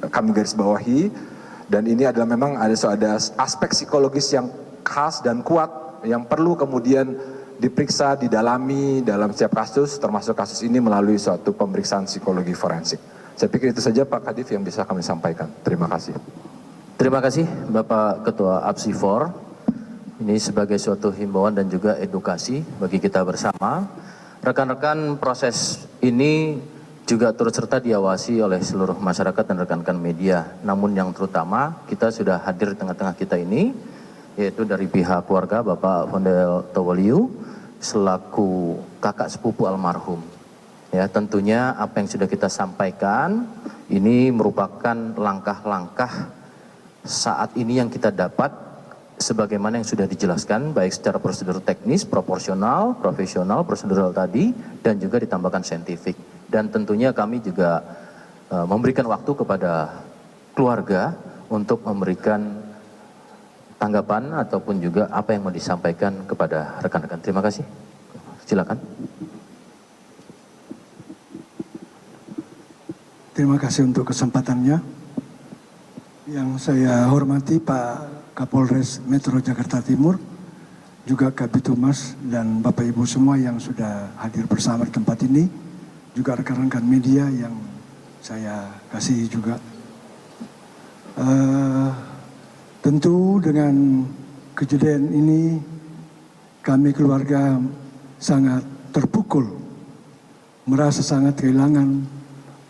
kami garis bawahi, dan ini adalah memang ada aspek psikologis yang khas dan kuat yang perlu kemudian diperiksa, didalami dalam setiap kasus, termasuk kasus ini melalui suatu pemeriksaan psikologi forensik. Saya pikir itu saja Pak Kadif yang bisa kami sampaikan. Terima kasih. Terima kasih Bapak Ketua APSI4. Ini sebagai suatu himbauan dan juga edukasi bagi kita bersama. Rekan-rekan, proses ini juga turut serta diawasi oleh seluruh masyarakat dan rekan-rekan media. Namun yang terutama kita sudah hadir di tengah-tengah kita ini, yaitu dari pihak keluarga Bapak Fondel Towoliu selaku kakak sepupu almarhum. Ya, tentunya apa yang sudah kita sampaikan ini merupakan langkah-langkah saat ini yang kita dapat sebagaimana yang sudah dijelaskan baik secara prosedur teknis, proporsional, profesional, prosedural tadi, dan juga ditambahkan saintifik. Dan tentunya kami juga memberikan waktu kepada keluarga untuk memberikan tanggapan ataupun juga apa yang mau disampaikan kepada rekan-rekan. Terima kasih. Silakan. Terima kasih untuk kesempatannya. Yang saya hormati Pak Kapolres Metro Jakarta Timur, juga Kabid Humas dan Bapak Ibu semua yang sudah hadir bersama di tempat ini, juga rekan-rekan media yang saya kasihi juga. Tentu dengan kejadian ini kami keluarga sangat terpukul, merasa sangat kehilangan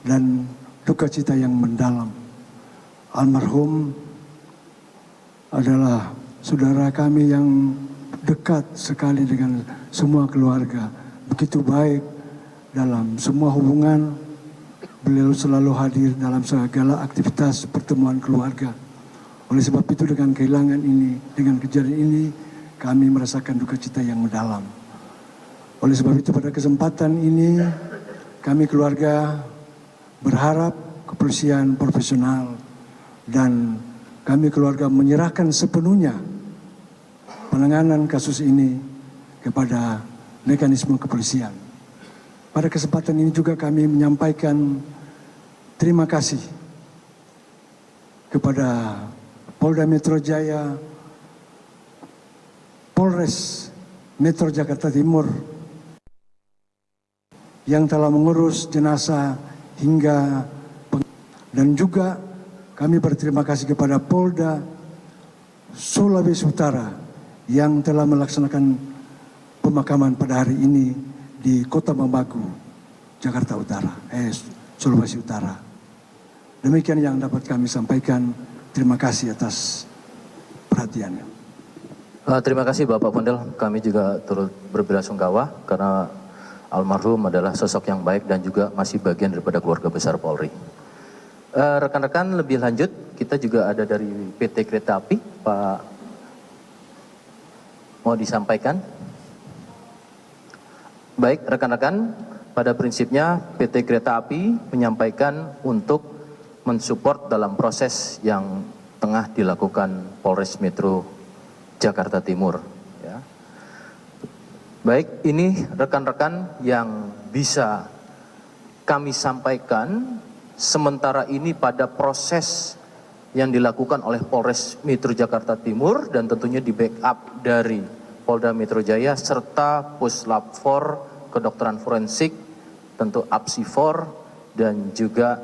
dan duka cita yang mendalam. Almarhum adalah saudara kami yang dekat sekali dengan semua keluarga. Begitu baik dalam semua hubungan. Beliau selalu hadir dalam segala aktivitas pertemuan keluarga. Oleh sebab itu dengan kehilangan ini, dengan kejadian ini, kami merasakan duka cita yang mendalam. Oleh sebab itu pada kesempatan ini, kami keluarga berharap kepolisian profesional dan kami keluarga menyerahkan sepenuhnya penanganan kasus ini kepada mekanisme kepolisian. Pada kesempatan ini juga kami menyampaikan terima kasih kepada Polda Metro Jaya, Polres Metro Jakarta Timur yang telah mengurus jenazah hingga dan juga kami berterima kasih kepada Polda Sulawesi Utara yang telah melaksanakan pemakaman pada hari ini di Kota Bambagu, Jakarta Utara, Sulawesi Utara. Demikian yang dapat kami sampaikan. Terima kasih atas perhatiannya. Terima kasih Bapak Fondel. Kami juga turut berbelasungkawa karena almarhum adalah sosok yang baik dan juga masih bagian daripada keluarga besar Polri. Rekan-rekan lebih lanjut, kita juga ada dari PT Kereta Api, Pak, mau disampaikan? Baik, rekan-rekan, pada prinsipnya PT Kereta Api menyampaikan untuk mensupport dalam proses yang tengah dilakukan Polres Metro Jakarta Timur. Ya. Baik, ini rekan-rekan yang bisa kami sampaikan. Sementara ini pada proses yang dilakukan oleh Polres Metro Jakarta Timur dan tentunya di backup dari Polda Metro Jaya serta Puslap 4 Kedokteran Forensik, tentu APSI4 dan juga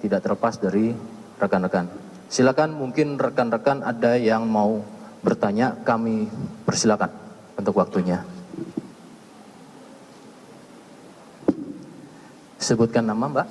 tidak terlepas dari rekan-rekan. Silakan, mungkin rekan-rekan ada yang mau bertanya, kami persilakan untuk waktunya. Sebutkan nama Mbak.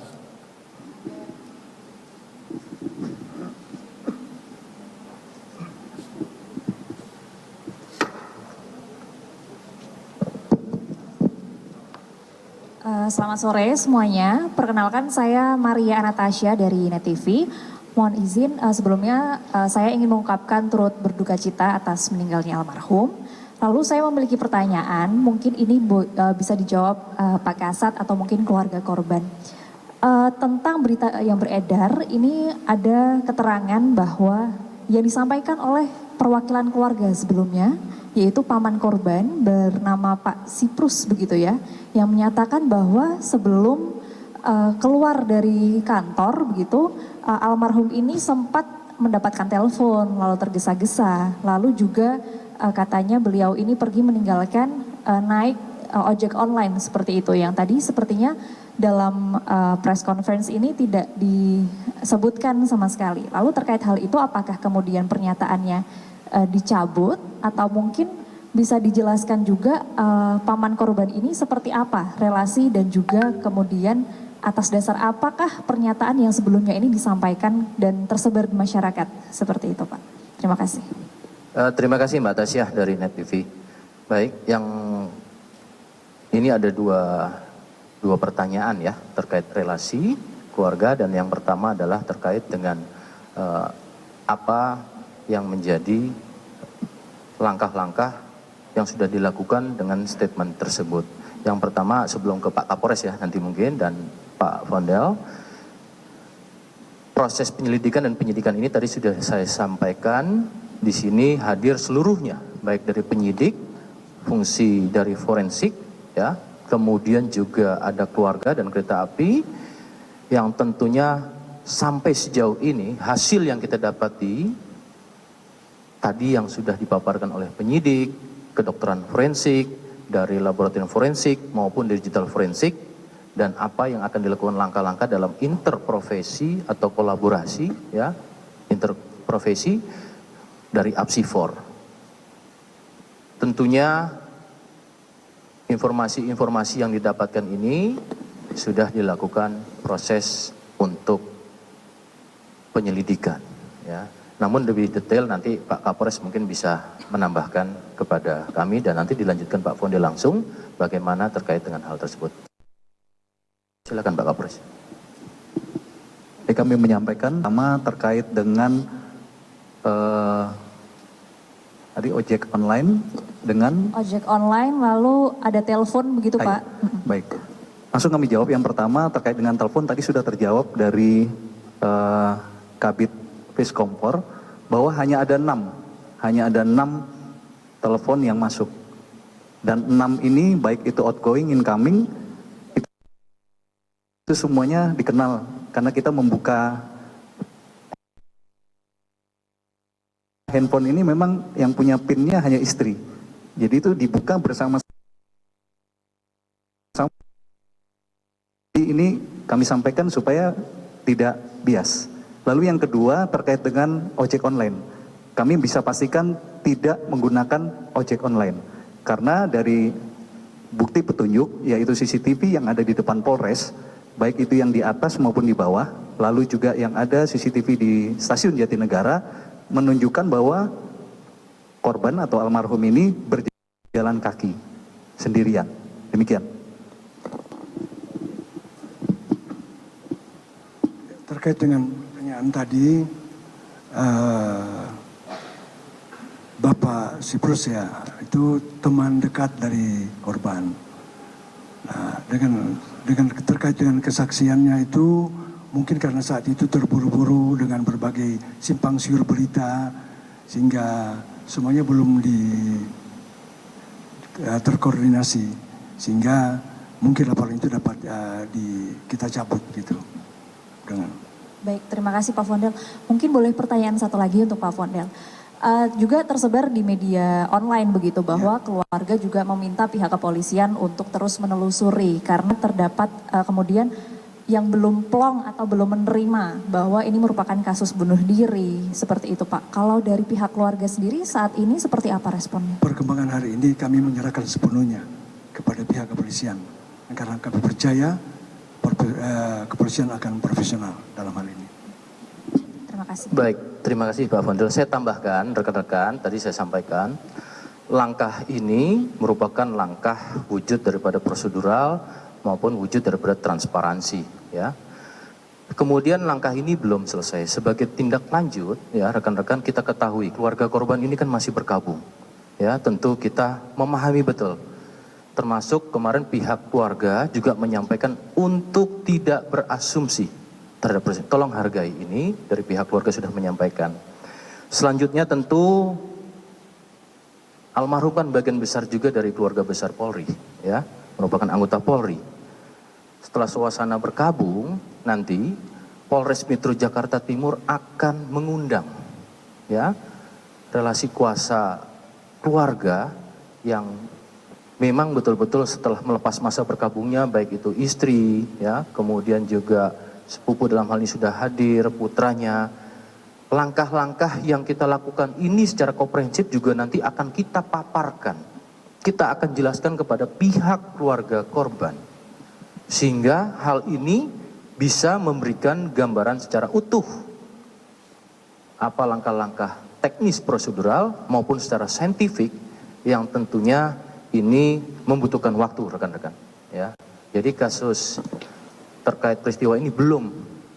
Selamat sore semuanya. Perkenalkan saya Maria Anastasia dari Net TV. Mohon izin sebelumnya saya ingin mengungkapkan turut berduka cita atas meninggalnya almarhum. Lalu saya memiliki pertanyaan, mungkin ini bisa dijawab Pak Kasat atau mungkin keluarga korban. Tentang berita yang beredar, ini ada keterangan bahwa yang disampaikan oleh perwakilan keluarga sebelumnya, yaitu paman korban bernama Pak Siprus begitu ya, yang menyatakan bahwa sebelum keluar dari kantor begitu, almarhum ini sempat mendapatkan telepon lalu tergesa-gesa, lalu juga katanya beliau ini pergi meninggalkan naik ojek online seperti itu, yang tadi sepertinya dalam press conference ini tidak disebutkan sama sekali. Lalu terkait hal itu apakah kemudian pernyataannya dicabut atau mungkin bisa dijelaskan juga paman korban ini seperti apa relasi dan juga kemudian atas dasar apakah pernyataan yang sebelumnya ini disampaikan dan tersebar di masyarakat seperti itu Pak. Terima kasih. Terima kasih Mbak Tasyah dari Net TV. Baik, yang ini ada dua pertanyaan ya terkait relasi keluarga, dan yang pertama adalah terkait dengan apa yang menjadi langkah-langkah yang sudah dilakukan dengan statement tersebut. Yang pertama sebelum ke Pak Kapolres ya nanti mungkin dan Pak Fondel, proses penyelidikan dan penyidikan ini tadi sudah saya sampaikan. Di sini hadir seluruhnya, baik dari penyidik, fungsi dari forensik, ya, kemudian juga ada keluarga dan kereta api, yang tentunya sampai sejauh ini hasil yang kita dapati tadi yang sudah dipaparkan oleh penyidik, kedokteran forensik, dari laboratorium forensik maupun digital forensik, dan apa yang akan dilakukan langkah-langkah dalam interprofesi atau kolaborasi, ya, interprofesi dari APSI4. Tentunya informasi-informasi yang didapatkan ini sudah dilakukan proses untuk penyelidikan, ya. Namun lebih detail nanti Pak Kapolres mungkin bisa menambahkan kepada kami dan nanti dilanjutkan Pak Fondel langsung bagaimana terkait dengan hal tersebut. Silakan Pak Kapolres. Kami menyampaikan sama terkait dengan tadi ojek online dengan Ojek online lalu ada telepon begitu Pak. Baik, langsung kami jawab. Yang pertama terkait dengan telepon tadi sudah terjawab dari Kabid Piskompor bahwa hanya ada 6 telepon yang masuk, dan 6 ini baik itu outgoing, incoming, itu semuanya dikenal karena kita membuka handphone ini. Memang yang punya PIN-nya hanya istri, jadi itu dibuka bersama-sama. Ini kami sampaikan supaya tidak bias. Lalu yang kedua terkait dengan ojek online, kami bisa pastikan tidak menggunakan ojek online karena dari bukti petunjuk yaitu CCTV yang ada di depan Polres, baik itu yang di atas maupun di bawah, lalu juga yang ada CCTV di stasiun Jatinegara, menunjukkan bahwa korban atau almarhum ini berjalan kaki sendirian. Demikian. Terkait dengan pertanyaan tadi, Bapak Siprus ya, itu teman dekat dari korban. Nah, dengan terkait dengan kesaksiannya itu, mungkin karena saat itu terburu-buru dengan berbagai simpang siur berita, sehingga semuanya belum terkoordinasi, sehingga mungkin laporan itu dapat kita cabut gitu. Baik, terima kasih Pak Fondel. Mungkin boleh pertanyaan satu lagi untuk Pak Fondel. Juga tersebar di media online begitu bahwa keluarga juga meminta pihak kepolisian untuk terus menelusuri karena terdapat kemudian yang belum plong atau belum menerima bahwa ini merupakan kasus bunuh diri seperti itu Pak. Kalau dari pihak keluarga sendiri saat ini seperti apa responnya? Perkembangan hari ini kami menyerahkan sepenuhnya kepada pihak kepolisian karena kami percaya kepolisian akan profesional dalam hal ini. Terima kasih. Baik, terima kasih Pak Fondel. Saya tambahkan rekan-rekan, tadi saya sampaikan, langkah ini merupakan langkah wujud daripada prosedural maupun wujud daripada transparansi, ya. Kemudian langkah ini belum selesai. Sebagai tindak lanjut, ya rekan-rekan, kita ketahui keluarga korban ini kan masih berkabung. Ya, tentu kita memahami betul. Termasuk kemarin pihak keluarga juga menyampaikan untuk tidak berasumsi terhadap proses. Tolong hargai ini, dari pihak keluarga sudah menyampaikan. Selanjutnya tentu almarhum kan bagian besar juga dari keluarga besar Polri, ya, merupakan anggota Polri. Setelah suasana berkabung, nanti Polres Metro Jakarta Timur akan mengundang, ya, relasi kuasa keluarga yang memang betul-betul setelah melepas masa berkabungnya, baik itu istri, ya, kemudian juga sepupu dalam hal ini sudah hadir, putranya. Langkah-langkah yang kita lakukan ini secara komprehensif juga nanti akan kita paparkan. Kita akan jelaskan kepada pihak keluarga korban. Sehingga hal ini bisa memberikan gambaran secara utuh apa langkah-langkah teknis prosedural maupun secara saintifik yang tentunya ini membutuhkan waktu, rekan-rekan, ya. Jadi kasus terkait peristiwa ini belum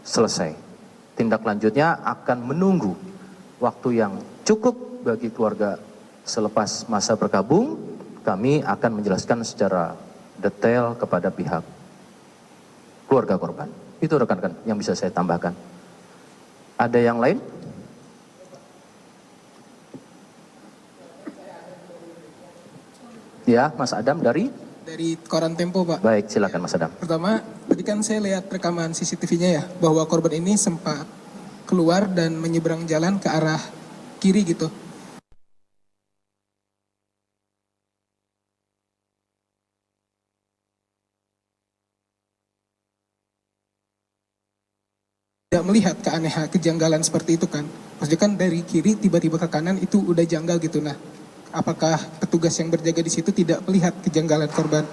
selesai. Tindak lanjutnya akan menunggu waktu yang cukup bagi keluarga selepas masa berkabung. Kami akan menjelaskan secara detail kepada pihak keluarga korban. Itu rekan-rekan yang bisa saya tambahkan. Ada yang lain? Ya, Mas Adam dari Koran Tempo, Pak. Baik, silakan Mas Adam. Pertama, tadi kan saya lihat rekaman CCTV-nya ya, bahwa korban ini sempat keluar dan menyeberang jalan ke arah kiri gitu. Tidak melihat keanehan, kejanggalan seperti itu kan. Maksudnya kan dari kiri tiba-tiba ke kanan itu udah janggal gitu. Nah, apakah petugas yang berjaga di situ tidak melihat kejanggalan korban?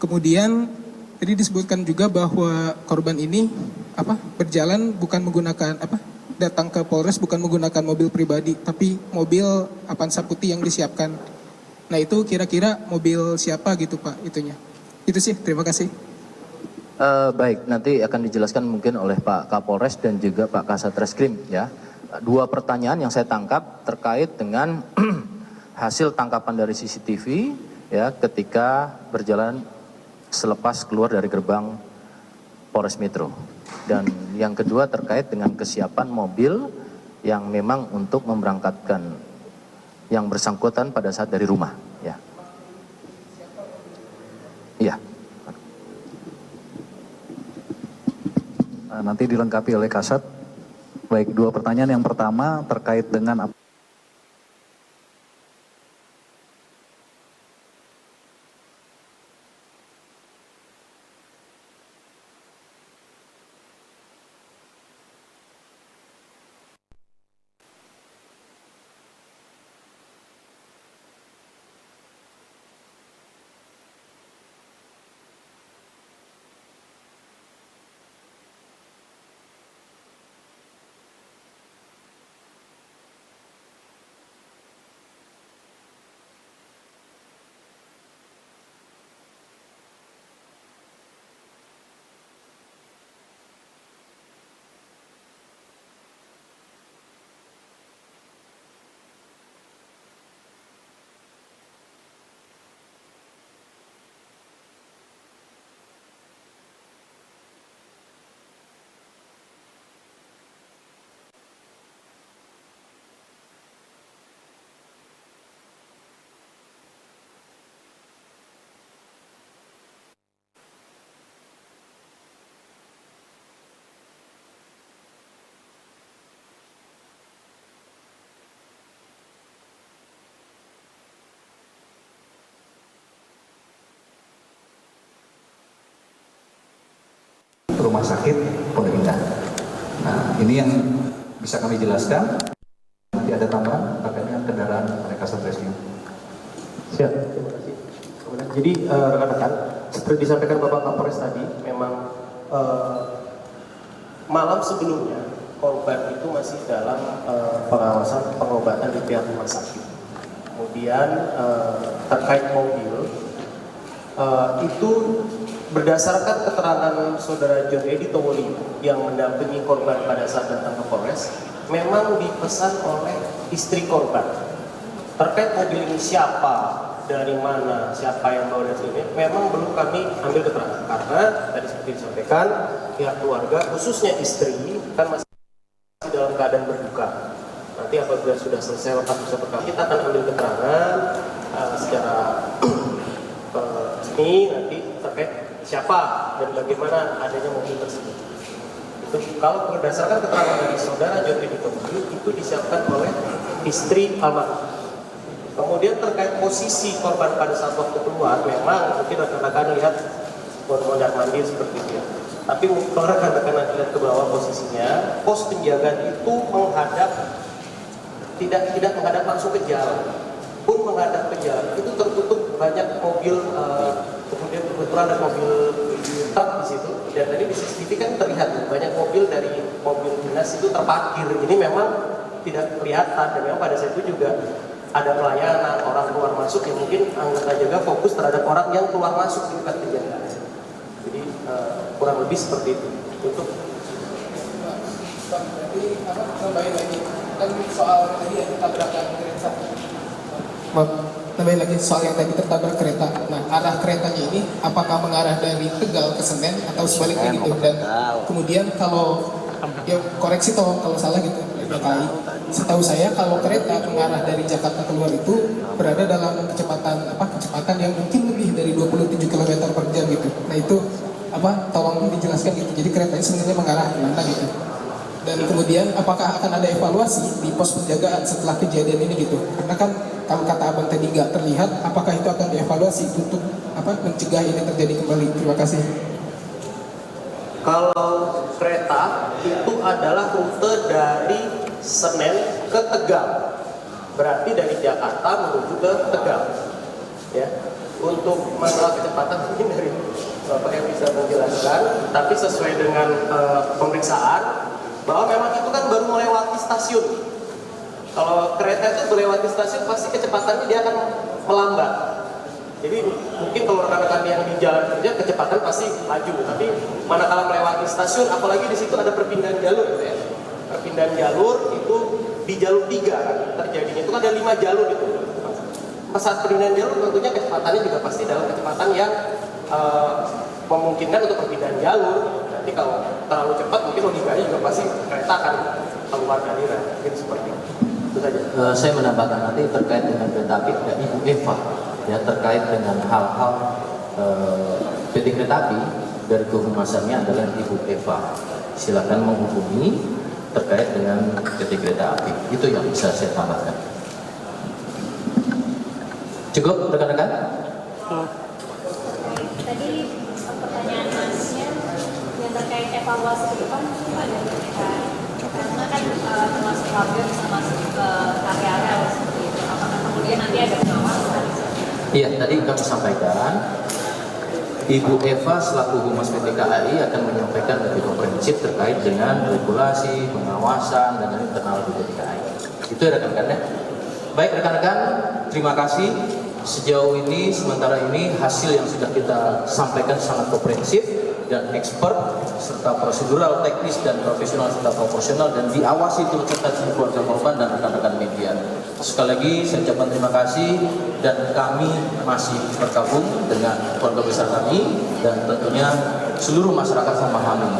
Kemudian tadi disebutkan juga bahwa korban ini berjalan bukan menggunakan datang ke Polres bukan menggunakan mobil pribadi, tapi mobil Avanza putih yang disiapkan. Nah, itu kira-kira mobil siapa gitu, Pak, itunya. Itu sih, terima kasih. Baik, nanti akan dijelaskan mungkin oleh Pak Kapolres dan juga Pak Kasat Reskrim, ya. Dua pertanyaan yang saya tangkap terkait dengan hasil tangkapan dari CCTV, ya, ketika berjalan selepas keluar dari gerbang Polres Metro. Dan yang kedua terkait dengan kesiapan mobil yang memang untuk memberangkatkan yang bersangkutan pada saat dari rumah, ya. Iya. Nanti dilengkapi oleh Kasat. Baik, dua pertanyaan. Yang pertama terkait dengan rumah sakit Pondok Indah. Nah, ini yang bisa kami jelaskan. Nanti ada tambahan terkait dengan kendaraan oleh Kasat Reskrim. Siap, terima kasih. Jadi rekan-rekan, seperti disampaikan Bapak Kapolres tadi, memang malam sebelumnya korban itu masih dalam pengawasan pengobatan di pihak rumah sakit. Kemudian terkait mobil itu Berdasarkan keterangan saudara John Edi Towoli yang mendampingi korban pada saat datang ke Polres, memang dipesan oleh istri korban. Terkait mobil ini siapa, dari mana, siapa yang bawa dan sebagainya, memang belum kami ambil keterangan. Karena tadi seperti disampaikan, pihak keluarga, khususnya istri, kan masih dalam keadaan berduka. Nanti apabila sudah selesai kasusnya perkara, kita akan ambil keterangan secara resmi nanti terkait siapa dan bagaimana adanya mobil tersebut. Itu kalau berdasarkan keterangan dari saudara John Edi Towoli itu disiapkan oleh istri almarhum. Kemudian terkait posisi korban pada saat waktu keluar, memang mungkin rekan-rekan lihat mondar mandir seperti itu ya. Tapi kalau rekan-rekan lihat ke bawah posisinya, pos penjagaan itu menghadap tidak menghadap langsung ke jalan, pun menghadap ke jalan itu tertutup banyak mobil. Kemudian kebetulan ada mobil truk di situ, dan tadi di CCTV kan terlihat banyak mobil dari mobil dinas itu terparkir. Jadi memang tidak kelihatan, dan memang pada saat itu juga ada pelayanan orang keluar masuk yang mungkin anggota jaga fokus terhadap orang yang keluar masuk di dekat penjagaan. Jadi kurang lebih seperti itu. Untuk berarti tambahin lagi kan soal tadi yang tabrakan kereta. Tambahin lagi soal yang tadi tertabrak kereta. Nah, arah keretanya ini apakah mengarah dari Tegal ke Senen atau sebaliknya gitu? Dan kemudian kalau ya koreksi kalau salah gitu, DKI. Setahu saya kalau kereta mengarah dari Jakarta keluar itu berada dalam kecepatan yang mungkin lebih dari 27 km per jam gitu. Nah itu tolong dijelaskan gitu. Jadi keretanya sebenarnya mengarah kemana gitu. Dan kemudian apakah akan ada evaluasi di pos penjagaan setelah kejadian ini gitu? Karena kan kalau kata abang tadi nggak terlihat, apakah itu akan dievaluasi untuk mencegah ini terjadi kembali? Terima kasih. kalau kereta itu adalah rute dari Senen ke Tegal, berarti dari Jakarta menuju ke Tegal. Ya, untuk masalah kecepatan mungkin dari Bapak yang bisa menjelaskan, tapi sesuai dengan pemeriksaan bahwa memang itu kan baru melewati stasiun. Kalau kereta itu melewati stasiun pasti kecepatannya dia akan melambat. Jadi mungkin kalau rekan-rekan yang di jalan kerja kecepatan pasti laju, tapi manakala melewati stasiun, apalagi di situ ada perpindahan jalur, gitu ya. Perpindahan jalur itu di jalur 3 kan terjadinya, itu kan ada 5 jalur itu. Pas saat perpindahan jalur tentunya kecepatannya juga pasti dalam kecepatan yang memungkinkan untuk perpindahan jalur. Nanti kalau terlalu cepat mungkin logikanya juga pasti kereta akan keluar dari rel. Mungkin seperti itu saja. Saya menambahkan nanti terkait dengan kereta api dan Ibu Eva, ya, terkait dengan hal-hal PT Kereta Api dari kehumasannya adalah Ibu Eva. Silakan menghubungi terkait dengan PT Kereta Api. Itu yang bisa saya tambahkan. Cukup rekan-rekan? Tadi pertanyaan Masnya yang terkait evaluasi ke depan mungkin ada karena kan termasuk warga bisa masuk ke area-area seperti itu. Apakah kemudian nanti ada pengawasan? Iya, tadi kami sampaikan Ibu Eva selaku Humas PT KAI akan menyampaikan lebih komprehensif terkait dengan regulasi, pengawasan, dan internal di PT KAI. Itu ya rekan-rekan ya. Baik rekan-rekan, terima kasih. Sejauh ini, sementara ini hasil yang sudah kita sampaikan sangat komprehensif dan expert, serta prosedural, teknis, dan profesional serta proporsional, dan diawasi turut serta keluarga korban dan rekan-rekan media. Sekali lagi saya ucapkan terima kasih, dan kami masih bergabung dengan keluarga besar kami, dan tentunya seluruh masyarakat memahami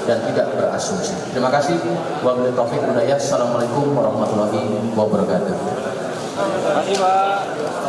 dan tidak berasumsi. Terima kasih. Wabillahi taufiq wal hidayah. Assalamualaikum warahmatullahi wabarakatuh. Terima kasih Pak.